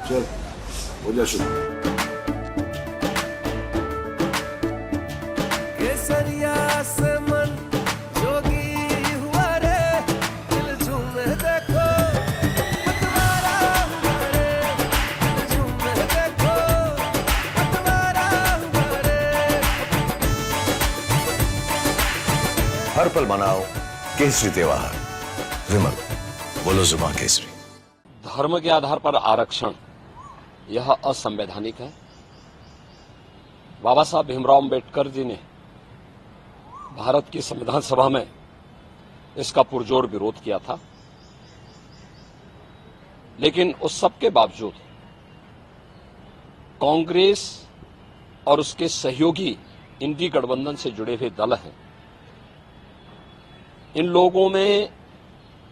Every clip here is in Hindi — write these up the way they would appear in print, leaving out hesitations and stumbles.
चल हो जा शुरू। केसरिया से मन जोगी हुआ रे, दिल झूमे देखो पतवारा हुआ रे, दिल झूमे देखो पतवारा हुआ रे। हर पल मनाओ केसरी त्योहार। विमल, बोलो जुबान केसरी। धर्म के आधार पर आरक्षण यह असंवैधानिक है। बाबा साहब भीमराव अंबेडकर जी ने भारत की संविधान सभा में इसका पुरजोर विरोध किया था, लेकिन उस सब के बावजूद कांग्रेस और उसके सहयोगी इंडी गठबंधन से जुड़े हुए दल हैं, इन लोगों में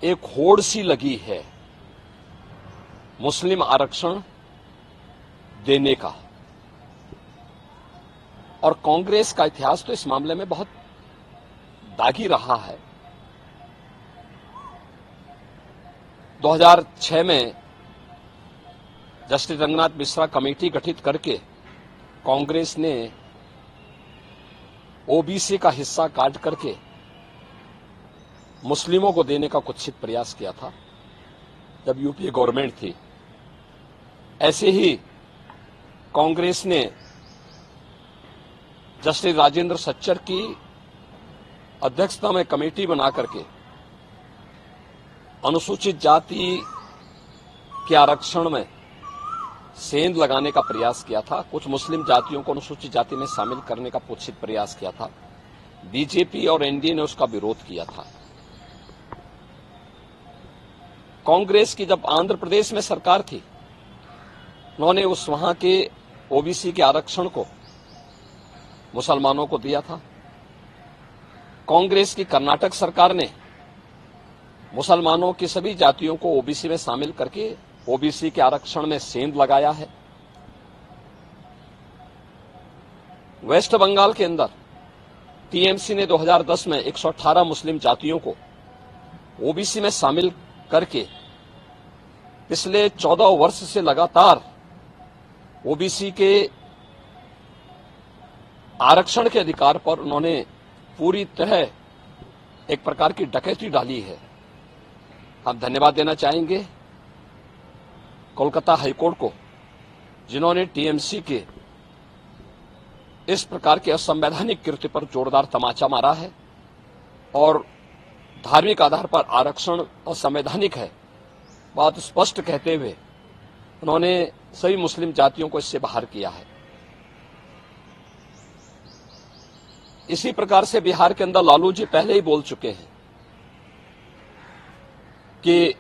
एक होड़ सी लगी है मुस्लिम आरक्षण देने का। और कांग्रेस का इतिहास तो इस मामले में बहुत दागी रहा है। 2006 में जस्टिस रंगनाथ मिश्रा कमेटी गठित करके कांग्रेस ने ओबीसी का हिस्सा काट करके मुस्लिमों को देने का कुत्सित प्रयास किया था जब यूपीए गवर्नमेंट थी। ऐसे ही कांग्रेस ने जस्टिस राजेंद्र सच्चर की अध्यक्षता में कमेटी बना करके अनुसूचित जाति के आरक्षण में सेंध लगाने का प्रयास किया था। कुछ मुस्लिम जातियों को अनुसूचित जाति में शामिल करने का कुत्सित प्रयास किया था। बीजेपी और एनडीए ने उसका विरोध किया था। कांग्रेस की जब आंध्र प्रदेश में सरकार थी, उन्होंने उस वहां के ओबीसी के आरक्षण को मुसलमानों को दिया था। कांग्रेस की कर्नाटक सरकार ने मुसलमानों की सभी जातियों को ओबीसी में शामिल करके ओबीसी के आरक्षण में सेंध लगाया है। वेस्ट बंगाल के अंदर टीएमसी ने 2010 में 118 मुस्लिम जातियों को ओबीसी में शामिल करके पिछले 14 वर्ष से लगातार ओबीसी के आरक्षण के अधिकार पर उन्होंने पूरी तरह एक प्रकार की डकैती डाली है। हम धन्यवाद देना चाहेंगे कोलकाता हाईकोर्ट को, जिन्होंने टीएमसी के इस प्रकार के असंवैधानिक कृत्य पर जोरदार तमाचा मारा है और धार्मिक आधार पर आरक्षण असंवैधानिक है बात स्पष्ट कहते हुए उन्होंने सभी मुस्लिम जातियों को इससे बाहर किया है। इसी प्रकार से बिहार के अंदर लालू जी पहले ही बोल चुके हैं कि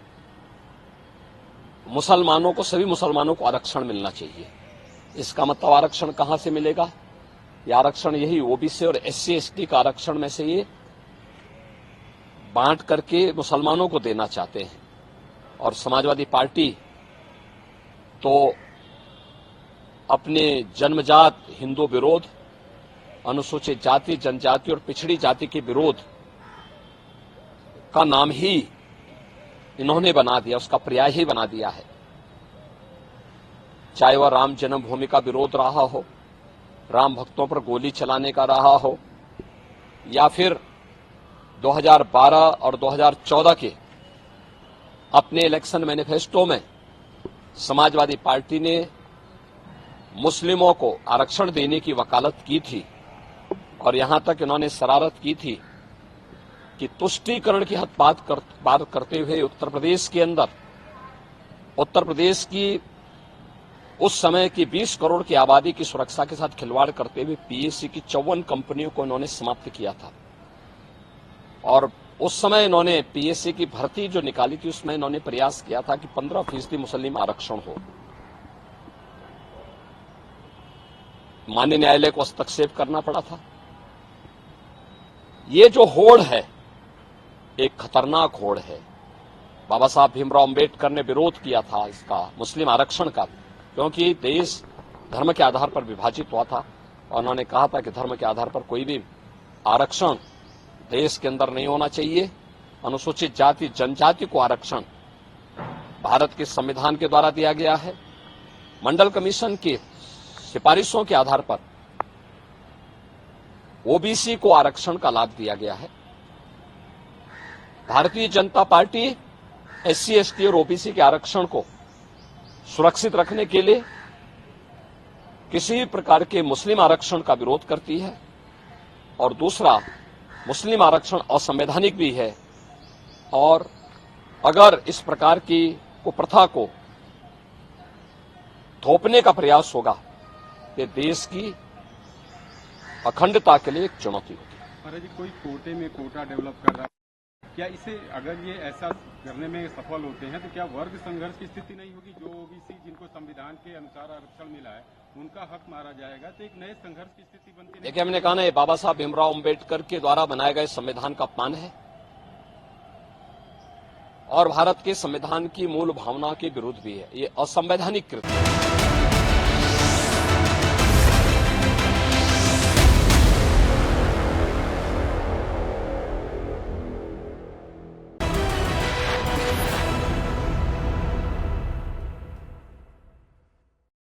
मुसलमानों को, सभी मुसलमानों को आरक्षण मिलना चाहिए। इसका मतलब आरक्षण कहां से मिलेगा? यह आरक्षण यही ओबीसी और एससी एसटी का आरक्षण में से ये बांट करके मुसलमानों को देना चाहते हैं। और समाजवादी पार्टी तो अपने जन्मजात हिंदू विरोध, अनुसूचित जाति, जनजाति और पिछड़ी जाति के विरोध का नाम ही इन्होंने बना दिया, उसका पर्याय ही बना दिया है। चाहे वह राम जन्मभूमि का विरोध रहा हो, राम भक्तों पर गोली चलाने का रहा हो, या फिर 2012 और 2014 के अपने इलेक्शन मैनिफेस्टो में समाजवादी पार्टी ने मुस्लिमों को आरक्षण देने की वकालत की थी और यहां तक इन्होंने शरारत की थी कि तुष्टीकरण की हद बात करते हुए उत्तर प्रदेश के अंदर, उत्तर प्रदेश की उस समय की 20 करोड़ की आबादी की सुरक्षा के साथ खिलवाड़ करते हुए पीएससी की 54 कंपनियों को इन्होंने समाप्त किया था। और उस समय इन्होंने पीएससी की भर्ती जो निकाली थी उसमें इन्होंने प्रयास किया था कि 15% मुस्लिम आरक्षण हो। माननीय न्यायालय को हस्तक्षेप करना पड़ा था। ये जो होड़ है एक खतरनाक होड़ है। बाबा साहब भीमराव अंबेडकर ने विरोध किया था इसका, मुस्लिम आरक्षण का, क्योंकि देश धर्म के आधार पर विभाजित हुआ था और उन्होंने कहा था कि धर्म के आधार पर कोई भी आरक्षण देश के अंदर नहीं होना चाहिए। अनुसूचित जाति जनजाति को आरक्षण भारत के संविधान के द्वारा दिया गया है। मंडल कमीशन की सिफारिशों के आधार पर ओबीसी को आरक्षण का लाभ दिया गया है। Bharatiya Janata party SC, ST और ओबीसी के आरक्षण को सुरक्षित रखने के लिए किसी भी प्रकार के मुस्लिम आरक्षण का विरोध करती है और दूसरा, मुस्लिम आरक्षण असंवैधानिक भी है और अगर इस प्रकार की कुप्रथा को थोपने का प्रयास होगा तो देश की अखंडता के लिए एक चुनौती होगी। महाराज जी, कोई कोटे में कोटा डेवलप कर रहा है, क्या इसे अगर ये ऐसा करने में सफल होते हैं तो क्या वर्ग संघर्ष की स्थिति नहीं होगी? जो ओबीसी जिनको संविधान के अनुसार आरक्षण मिला है उनका हक मारा जाएगा तो एक नए संघर्ष की स्थिति बनती नहीं? देखिए, हमने कहा ना, ये बाबा साहब भीमराव अम्बेडकर के द्वारा बनाए गए संविधान का अपमान है और भारत के संविधान की मूल भावना के विरुद्ध भी है। ये असंवैधानिक कृत्य है।